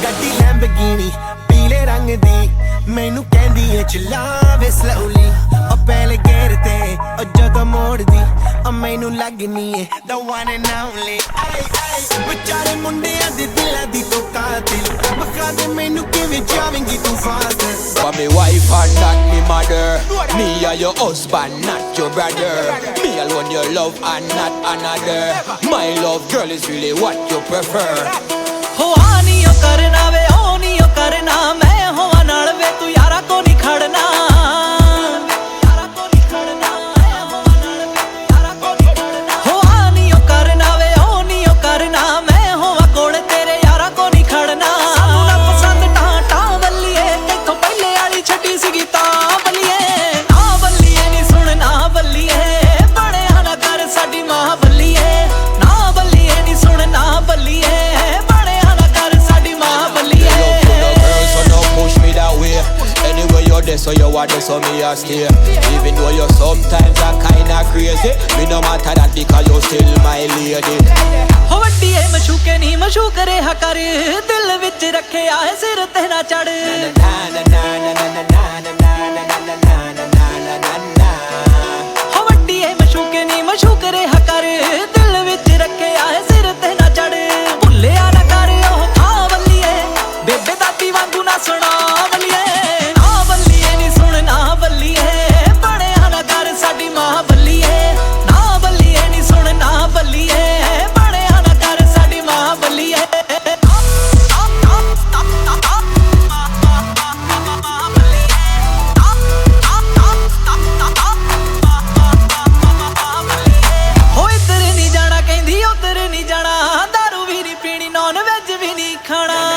ਗੱਡੀ ਲੈਂਬਗੀਨੀ ਪੀਲੇ ਰੰਗ ਦੀ ਮੈਨੂੰ ਕਹਿੰਦੀ ਏ ਚਲਾਵੇ ਸਲੋਲੀ ਉਹ ਪਹਿਲੇ ਗੇਰ ਤੇ ਉਹ ਜਦੋਂ ਮੋੜਦੀ ਉਹ ਮੈਨੂੰ ਲੱਗਨੀ ਏ the one and only ਵਿਚਾਰੇ ਮੁੰਡਿਆਂ ਦੇ ਦਿਲਾਂ ਦੀ ਤੂੰ ਕਾਤਿਲ ਬਖਾ ਦੇ ਮੈਨੂੰ ਕਿਵੇਂ ਜਾਵੇਂਗੀ ਤੂੰ fast For me wife and not me mother, me are your husband, not your brother. Me alone your love and not another. My love girl is really what you prefer. हो आनी ओ करना वे ओ नी ओ करना मैं होवा नाल वे तू यारा को नहीं खड़ना यारा को नहीं खड़ना मैं होवा नाल वे तू यारा को नहीं खड़ना हो आनी ओ करना वे ओ नी ओ करना मैं होवा कोल तेरे यारा को नहीं खड़ना सानू ना पसंद टाटा बल्लिए तेथों पहले वाली छड्डी सीगी तां बल्लिए ना बल्लिए नी सुन ना बल्लिए बड़े हना कर साडी मां बल्लिए ना बल्लिए नी सुन ना बल्लिए So you are there, so me a stay. Even though you sometimes are kinda crazy, me no matter that because you still my lady. हो वड्डी है मशूके नहीं मशूक रेहा कर दिल विच रखिया है सिर ते ना चढ़ हो वड्डी है मशूके नहीं मशूक रेहा कर दिल विच रखिया है सिर ते ना चढ़ भुल्लिया ना कर ओह था बल्लिए बेबे दादी वांगू ना सुना बल्लिए खाना